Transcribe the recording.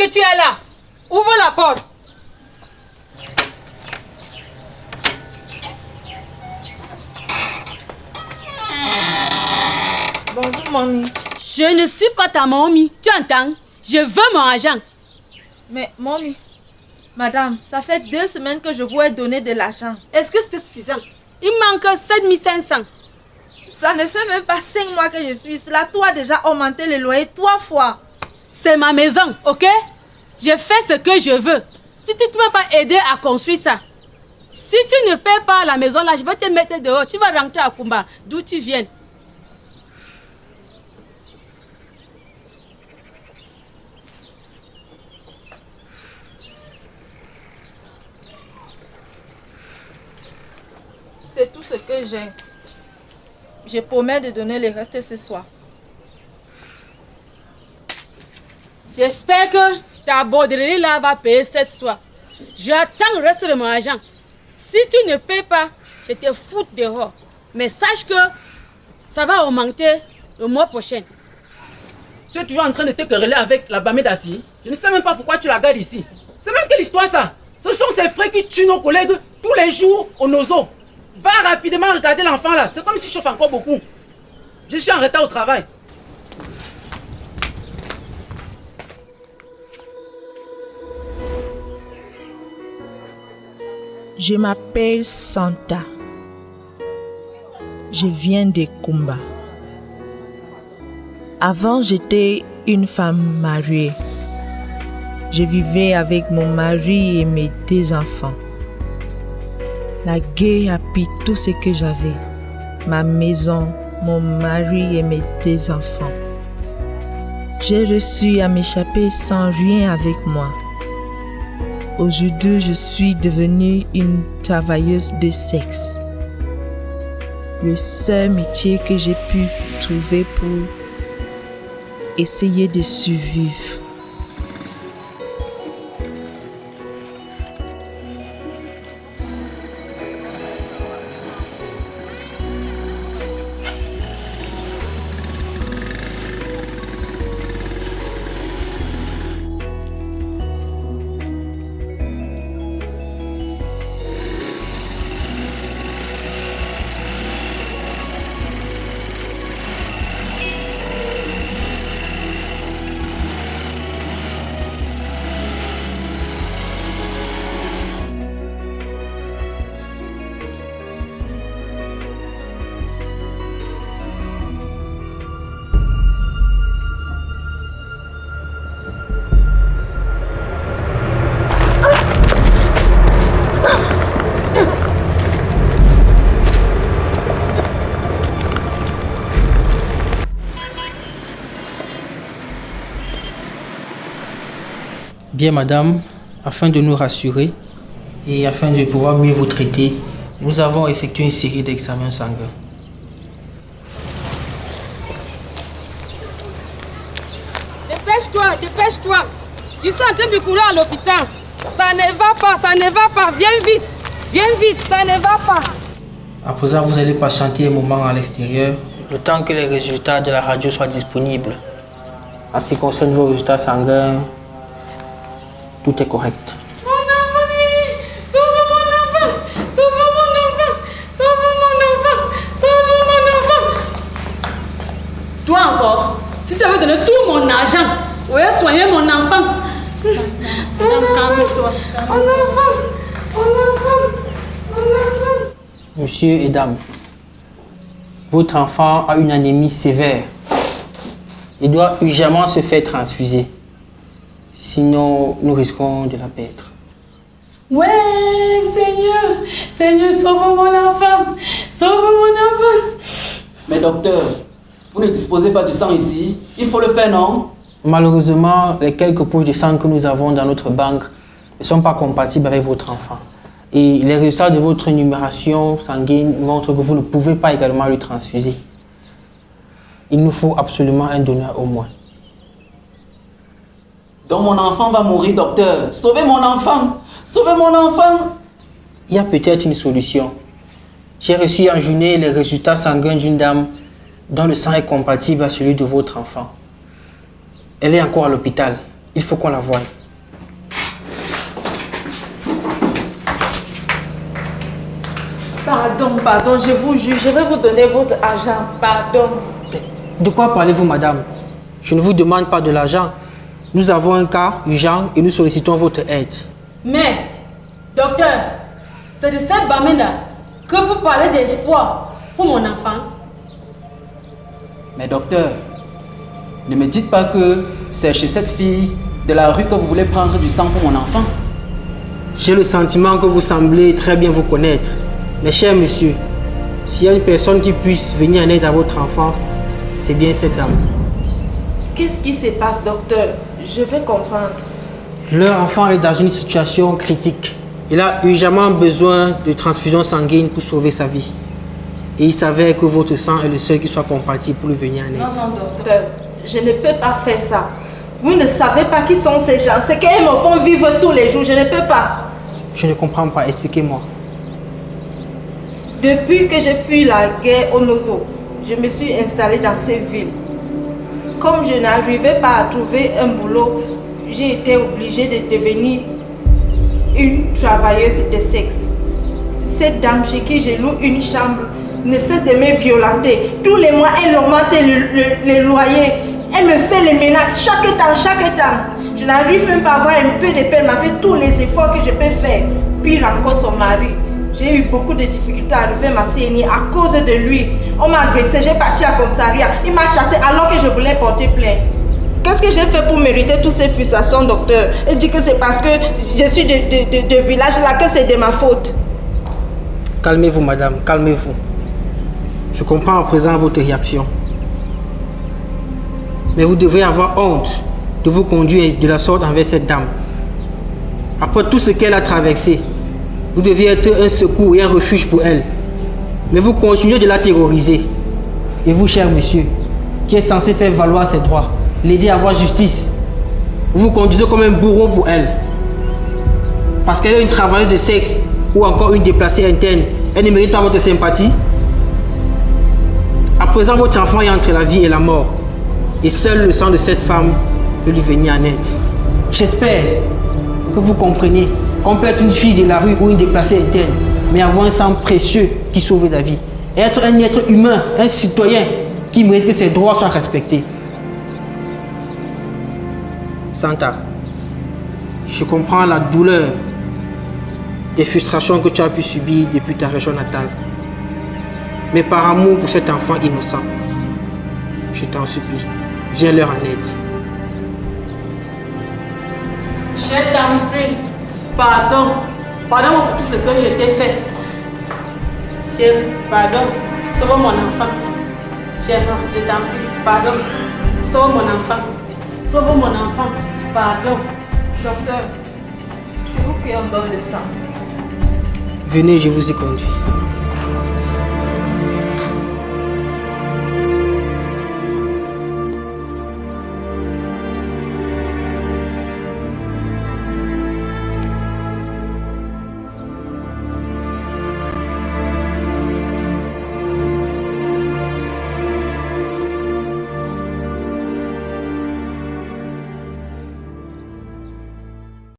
que tu es là. Ouvre la porte. Bonjour, mamie. Je ne suis pas ta mamie, tu entends? Je veux mon argent. Mais, mamie, madame, ça fait 2 semaines que je vous ai donné de l'argent. Est-ce que c'était suffisant? Il manque 7500. Ça ne fait même pas 5 mois que je suis ici. Là, toi, déjà augmenté le loyer 3 fois. C'est ma maison, ok? Je fais ce que je veux. Tu ne m'as pas aidé à construire ça. Si tu ne paies pas la maison là, je vais te mettre dehors. Tu vas rentrer à Kumba, d'où tu viens. C'est tout ce que j'ai. Je promets de donner le reste ce soir. J'espère que ta borderie là va payer cette soir. J'attends le reste de mon argent. Si tu ne paies pas, je te fous dehors. Mais sache que ça va augmenter le mois prochain. Tu es toujours en train de te quereller avec la Bamedassi. Je ne sais même pas pourquoi tu la gardes ici. C'est même quelle histoire ça? Ce sont ces frères qui tuent nos collègues tous les jours au Nozo. Va rapidement regarder l'enfant là. C'est comme s'il chauffe encore beaucoup. Je suis en retard au travail. Je m'appelle Santa. Je viens de Kumba. Avant, j'étais une femme mariée. Je vivais avec mon mari et mes 2 enfants. La guerre a pris tout ce que j'avais. Ma maison, mon mari et mes 2 enfants. J'ai réussi à m'échapper sans rien avec moi. Aujourd'hui, je suis devenue une travailleuse de sexe. Le seul métier que j'ai pu trouver pour essayer de survivre. Bien, madame, afin de nous rassurer et afin de pouvoir mieux vous traiter, nous avons effectué une série d'examens sanguins. Dépêche-toi, dépêche-toi. Je suis en train de courir à l'hôpital. Ça ne va pas, ça ne va pas. Viens vite, ça ne va pas. À présent, vous allez patienter un moment à l'extérieur, le temps que les résultats de la radio soient disponibles. En ce qui concerne vos résultats sanguins, tout est correct. Mon enfant, sauve mon enfant, sauve mon enfant, sauve mon enfant, sauve mon enfant. Toi encore, si tu avais donné tout mon argent, où est soigner mon enfant? Madame, calme-toi. Mon enfant, mon enfant, mon enfant. Monsieur et dame, votre enfant a une anémie sévère. Il doit urgemment se faire transfuser. Sinon, nous risquons de la perdre. Ouais, Seigneur, Seigneur, sauve mon enfant, sauve mon enfant. Mais docteur, vous ne disposez pas du sang ici. Il faut le faire, non? Malheureusement, les quelques poches de sang que nous avons dans notre banque ne sont pas compatibles avec votre enfant. Et les résultats de votre énumération sanguine montrent que vous ne pouvez pas également lui transfuser. Il nous faut absolument un donneur au moins. Donc mon enfant va mourir, docteur. Sauvez mon enfant! Sauvez mon enfant! Il y a peut-être une solution. J'ai reçu en journée les résultats sanguins d'une dame dont le sang est compatible à celui de votre enfant. Elle est encore à l'hôpital. Il faut qu'on la voie. Pardon, je vous jure, je vais vous donner votre argent. Pardon. De quoi parlez-vous, madame? Je ne vous demande pas de l'argent. Nous avons un cas urgent et nous sollicitons votre aide. Mais, docteur, c'est de cette Bamenda que vous parlez d'espoir pour mon enfant. Mais docteur, ne me dites pas que c'est chez cette fille de la rue que vous voulez prendre du sang pour mon enfant. J'ai le sentiment que vous semblez très bien vous connaître. Mais cher monsieur, s'il y a une personne qui puisse venir en aide à votre enfant, c'est bien cette dame. Qu'est-ce qui se passe, docteur? Je vais comprendre. Leur enfant est dans une situation critique. Il a urgemment besoin de transfusion sanguine pour sauver sa vie. Et il s'avère que votre sang est le seul qui soit compatible pour lui venir en aide. Non, docteur, je ne peux pas faire ça. Vous ne savez pas qui sont ces gens. C'est qu'ils me font vivre tous les jours. Je ne peux pas. Je ne comprends pas. Expliquez-moi. Depuis que j'ai fui la guerre au Nozo, je me suis installée dans cette ville. Comme je n'arrivais pas à trouver un boulot, j'ai été obligée de devenir une travailleuse de sexe. Cette dame chez qui je loue une chambre ne cesse de me violenter. Tous les mois, elle augmente le loyer. Elle me fait les menaces chaque temps. Je n'arrive même pas à avoir un peu de peine malgré tous les efforts que je peux faire. Puis encore son mari. J'ai eu beaucoup de difficultés à arriver à ma CNI à cause de lui. On m'a agressé, j'ai parti à commissariat. Il m'a chassé alors que je voulais porter plainte. Qu'est-ce que j'ai fait pour mériter toutes ces frustrations, docteur? Et dit que c'est parce que je suis de village là que c'est de ma faute. Calmez-vous, madame, calmez-vous. Je comprends à présent votre réaction. Mais vous devez avoir honte de vous conduire de la sorte envers cette dame. Après tout ce qu'elle a traversé, vous deviez être un secours et un refuge pour elle. Mais vous continuez de la terroriser. Et vous, cher monsieur, qui êtes censé faire valoir ses droits, l'aider à avoir justice, vous vous conduisez comme un bourreau pour elle. Parce qu'elle est une travailleuse de sexe ou encore une déplacée interne, elle ne mérite pas votre sympathie. À présent, votre enfant est entre la vie et la mort. Et seul le sang de cette femme peut lui venir en aide. J'espère que vous comprenez qu'on peut être une fille de la rue ou une déplacée interne, mais avoir un sang précieux qui sauve la vie. Et être un être humain, un citoyen qui mérite que ses droits soient respectés. Santa, je comprends la douleur des frustrations que tu as pu subir depuis ta région natale. Mais par amour pour cet enfant innocent, je t'en supplie, viens leur en aide. Chère dame, pardon pour tout ce que je t'ai fait. Chérie, pardon, sauve mon enfant. Chérie, je t'en prie, pardon, sauve mon enfant, pardon. Docteur, c'est vous qui en donne le sang. Venez, je vous ai conduit.